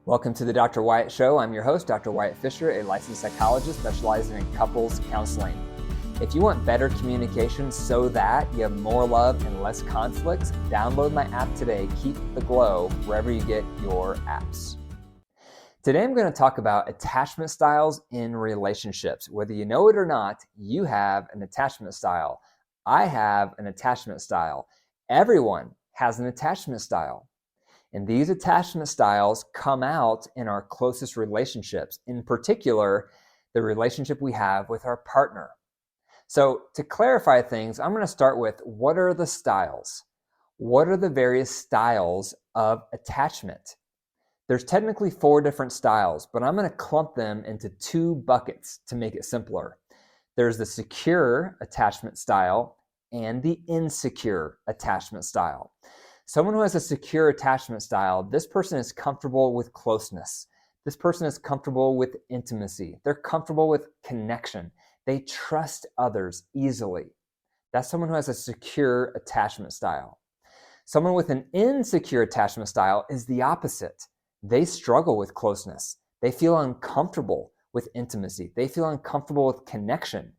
Welcome to the Dr. Wyatt Show. I'm your host, Dr. Wyatt Fisher, a licensed psychologist specializing in couples counseling. If you want better communication so that you have more love and less conflicts, download my app today. Keep the glow wherever you get your apps. Today I'm going to talk about attachment styles in relationships. Whether you know it or not, you have an attachment style. I have an attachment style. Everyone has an attachment style. And these attachment styles come out in our closest relationships, in particular, the relationship we have with our partner. So to clarify things, I'm going to start with what are the styles? What are the various styles of attachment? There's technically 4 different styles, but I'm going to clump them into 2 buckets to make it simpler. There's the secure attachment style and the insecure attachment style. Someone who has a secure attachment style, this person is comfortable with closeness. This person is comfortable with intimacy. They're comfortable with connection. They trust others easily. That's someone who has a secure attachment style. Someone with an insecure attachment style is the opposite. They struggle with closeness. They feel uncomfortable with intimacy. They feel uncomfortable with connection,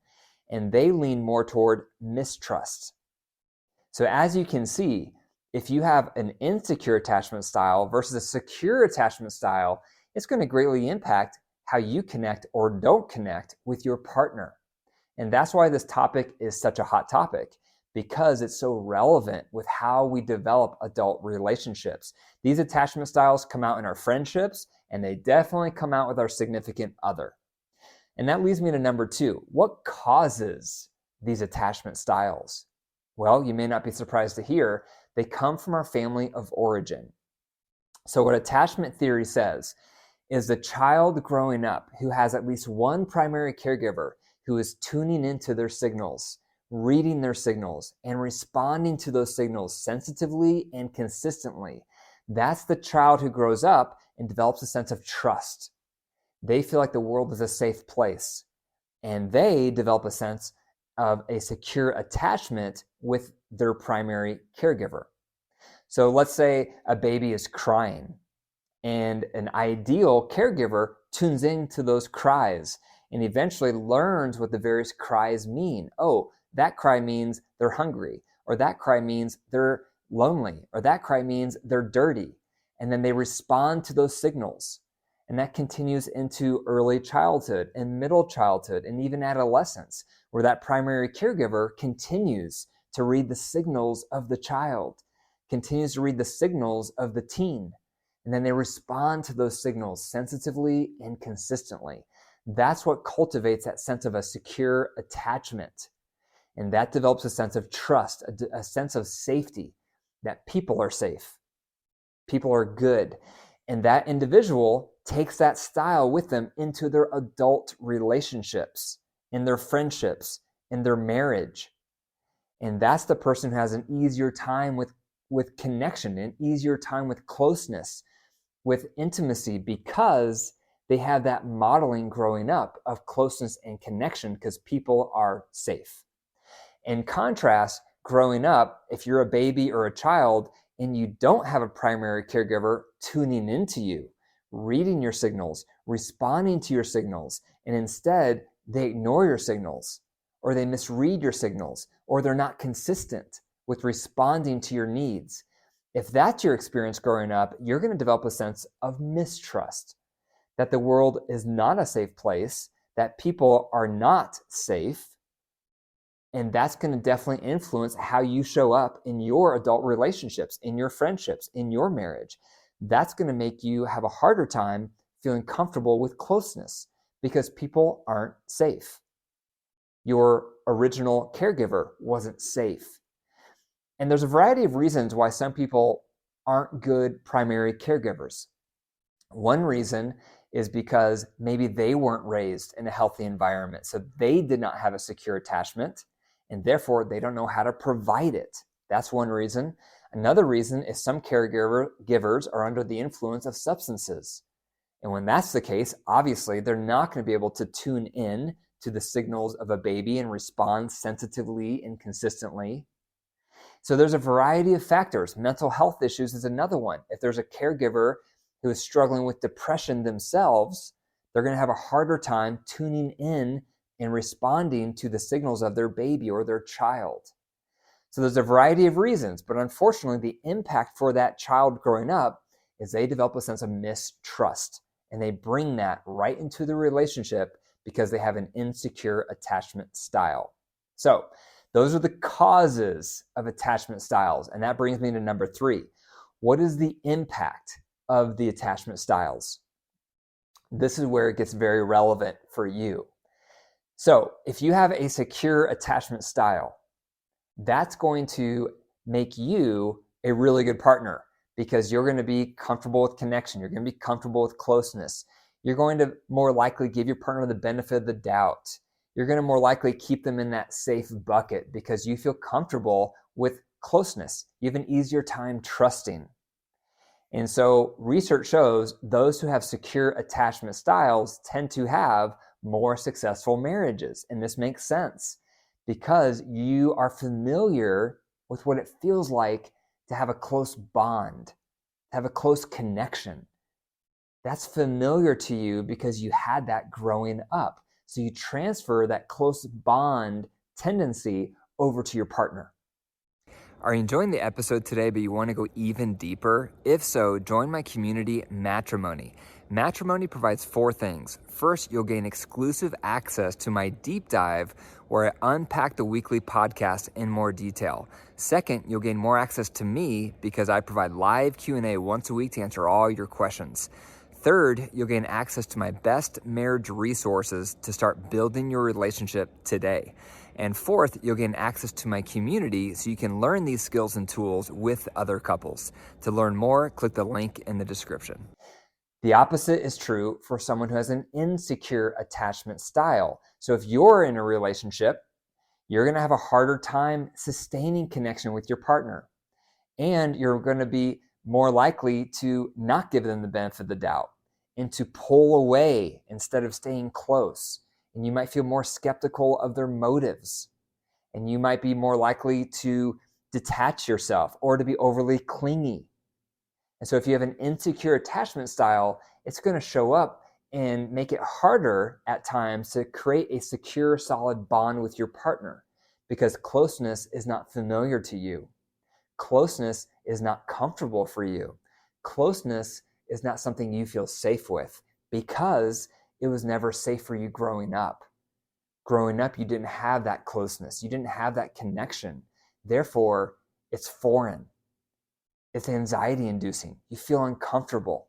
and they lean more toward mistrust. So as you can see, if you have an insecure attachment style versus a secure attachment style, it's going to greatly impact how you connect or don't connect with your partner. And that's why this topic is such a hot topic, because it's so relevant with how we develop adult relationships. These attachment styles come out in our friendships, and they definitely come out with our significant other. And that leads me to number 2. What causes these attachment styles? Well, you may not be surprised to hear they come from our family of origin. So what attachment theory says is the child growing up who has at least one primary caregiver who is tuning into their signals, reading their signals, and responding to those signals sensitively and consistently. That's the child who grows up and develops a sense of trust. They feel like the world is a safe place, and they develop a sense of a secure attachment with their primary caregiver. So let's say a baby is crying, and an ideal caregiver tunes into those cries and eventually learns what the various cries mean. Oh, that cry means they're hungry, or that cry means they're lonely, or that cry means they're dirty. And then they respond to those signals. And that continues into early childhood and middle childhood and even adolescence, where that primary caregiver continues to read the signals of the child, continues to read the signals of the teen. And then they respond to those signals sensitively and consistently. That's what cultivates that sense of a secure attachment. And that develops a sense of trust, a sense of safety, that people are safe, people are good. And that individual takes that style with them into their adult relationships, in their friendships, in their marriage. And that's the person who has an easier time with connection, an easier time with closeness, with intimacy, because they have that modeling growing up of closeness and connection because people are safe. In contrast, growing up, if you're a baby or a child and you don't have a primary caregiver tuning into you, reading your signals, responding to your signals, and instead they ignore your signals, or they misread your signals, or they're not consistent with responding to your needs. If that's your experience growing up, you're going to develop a sense of mistrust, that the world is not a safe place, that people are not safe. And that's going to definitely influence how you show up in your adult relationships, in your friendships, in your marriage. That's going to make you have a harder time feeling comfortable with closeness because people aren't safe. Your original caregiver wasn't safe. And there's a variety of reasons why some people aren't good primary caregivers. One reason is because maybe they weren't raised in a healthy environment, so they did not have a secure attachment, and therefore they don't know how to provide it. That's one reason. Another reason is some caregivers are under the influence of substances. And when that's the case, obviously they're not going to be able to tune in to the signals of a baby and respond sensitively and consistently. So there's a variety of factors. Mental health issues is another one. If there's a caregiver who is struggling with depression themselves, they're going to have a harder time tuning in and responding to the signals of their baby or their child. So there's a variety of reasons, but unfortunately, the impact for that child growing up is they develop a sense of mistrust, and they bring that right into the relationship because they have an insecure attachment style. So those are the causes of attachment styles, and that brings me to number 3. What is the impact of the attachment styles? This is where it gets very relevant for you. So if you have a secure attachment style, that's going to make you a really good partner because you're going to be comfortable with connection. You're going to be comfortable with closeness. You're going to more likely give your partner the benefit of the doubt. You're going to more likely keep them in that safe bucket because you feel comfortable with closeness. You have an easier time trusting. And so research shows those who have secure attachment styles tend to have more successful marriages. And this makes sense because you are familiar with what it feels like to have a close bond, to have a close connection. That's familiar to you because you had that growing up. So you transfer that close bond tendency over to your partner. Are you enjoying the episode today, but you want to go even deeper? If so, join my community, Matrimony. Matrimony provides 4 things. First, you'll gain exclusive access to my deep dive where I unpack the weekly podcast in more detail. Second, you'll gain more access to me because I provide live Q&A once a week to answer all your questions. Third, you'll gain access to my best marriage resources to start building your relationship today. And fourth, you'll gain access to my community so you can learn these skills and tools with other couples. To learn more, click the link in the description. The opposite is true for someone who has an insecure attachment style. So if you're in a relationship, you're going to have a harder time sustaining connection with your partner. And you're going to be more likely to not give them the benefit of the doubt and to pull away instead of staying close. And you might feel more skeptical of their motives. And you might be more likely to detach yourself or to be overly clingy. And so if you have an insecure attachment style, it's going to show up and make it harder at times to create a secure, solid bond with your partner because closeness is not familiar to you. Closeness is not comfortable for you. Closeness is not something you feel safe with because it was never safe for you growing up. Growing up, you didn't have that closeness. You didn't have that connection. Therefore, it's foreign. It's anxiety inducing. You feel uncomfortable.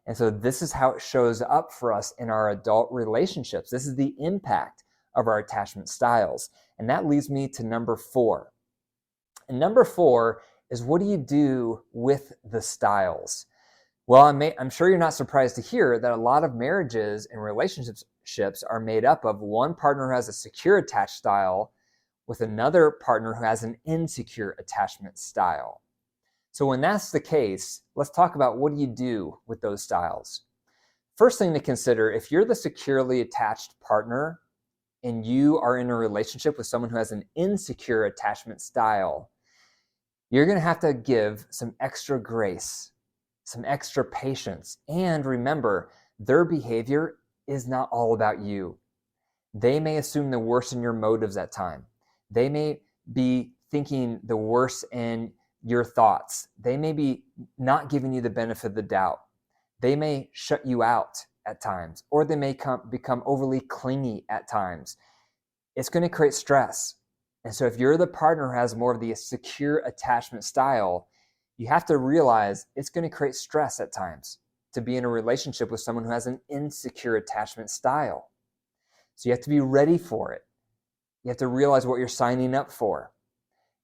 And so this is how it shows up for us in our adult relationships. This is the impact of our attachment styles. And that leads me to number 4. And number 4 is, what do you do with the styles? Well, I'm sure you're not surprised to hear that a lot of marriages and relationships are made up of one partner who has a secure attached style with another partner who has an insecure attachment style. So when that's the case, let's talk about what do you do with those styles. First thing to consider, if you're the securely attached partner and you are in a relationship with someone who has an insecure attachment style, you're going to have to give some extra grace, some extra patience. And remember, their behavior is not all about you. They may assume the worst in your motives at times. They may be thinking the worst in your thoughts. They may be not giving you the benefit of the doubt. They may shut you out at times, or they may become overly clingy at times. It's going to create stress. And so if you're the partner who has more of the secure attachment style, you have to realize it's going to create stress at times to be in a relationship with someone who has an insecure attachment style. So you have to be ready for it. You have to realize what you're signing up for.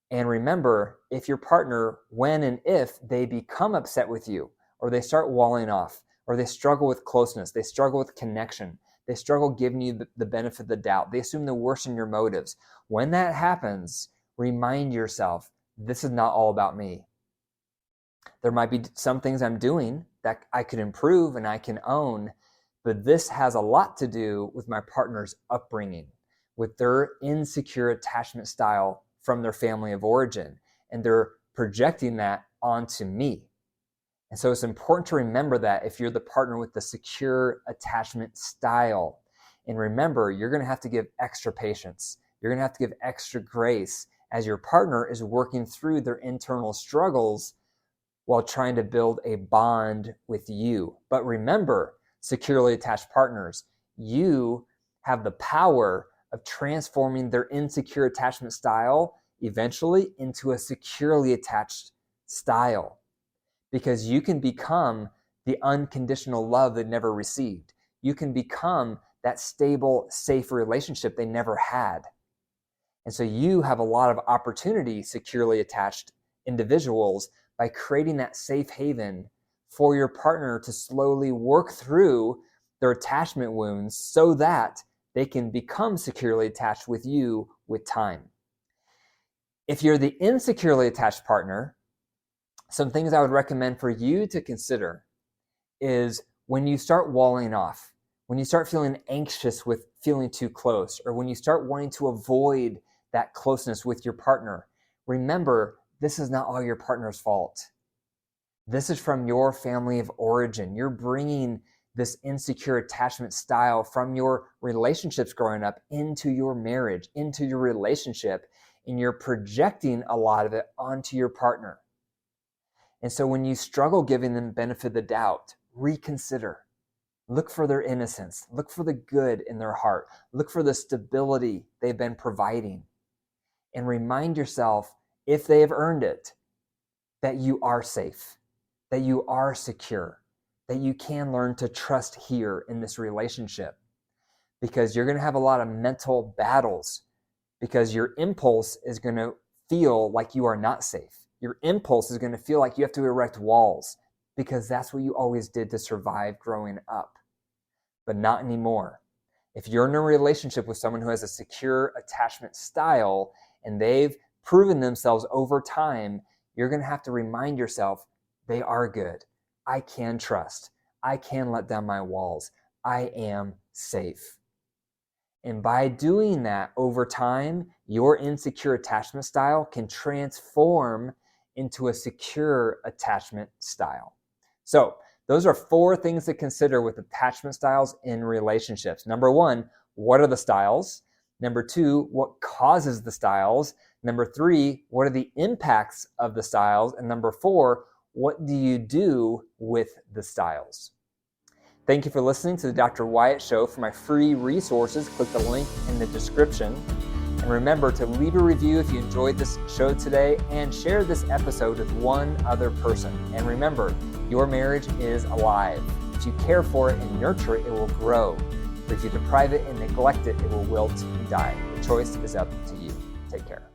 And remember, if your partner, when and if they become upset with you, or they start walling off, or they struggle with closeness, they struggle with connection, they struggle giving you the benefit of the doubt, they assume the worst in your motives. When that happens, remind yourself, this is not all about me. There might be some things I'm doing that I could improve and I can own, but this has a lot to do with my partner's upbringing, with their insecure attachment style from their family of origin, and they're projecting that onto me. And so it's important to remember that if you're the partner with the secure attachment style. And remember, you're going to have to give extra patience. You're going to have to give extra grace as your partner is working through their internal struggles while trying to build a bond with you. But remember, securely attached partners, you have the power of transforming their insecure attachment style eventually into a securely attached style, because you can become the unconditional love they never received. You can become that stable, safe relationship they never had. And so you have a lot of opportunity, securely attached individuals, by creating that safe haven for your partner to slowly work through their attachment wounds so that they can become securely attached with you with time. If you're the insecurely attached partner, some things I would recommend for you to consider is when you start walling off, when you start feeling anxious with feeling too close, or when you start wanting to avoid that closeness with your partner, remember, this is not all your partner's fault. This is from your family of origin. You're bringing this insecure attachment style from your relationships growing up into your marriage, into your relationship, and you're projecting a lot of it onto your partner. And so when you struggle giving them benefit of the doubt, reconsider. Look for their innocence. Look for the good in their heart. Look for the stability they've been providing. And remind yourself, if they have earned it, that you are safe, that you are secure, that you can learn to trust here in this relationship. Because you're going to have a lot of mental battles, because your impulse is going to feel like you are not safe. Your impulse is going to feel like you have to erect walls, because that's what you always did to survive growing up. But not anymore. If you're in a relationship with someone who has a secure attachment style and they've proven themselves over time, you're going to have to remind yourself, they are good. I can trust. I can let down my walls. I am safe. And by doing that over time, your insecure attachment style can transform into a secure attachment style. So those are 4 things to consider with attachment styles in relationships. Number 1, what are the styles? Number 2, what causes the styles? Number 3, what are the impacts of the styles? And number 4, what do you do with the styles? Thank you for listening to the Dr. Wyatt Show. For my free resources, click the link in the description. And remember to leave a review if you enjoyed this show today, and share this episode with one other person. And remember, your marriage is alive. If you care for it and nurture it, it will grow. But if you deprive it and neglect it, it will wilt and die. The choice is up to you. Take care.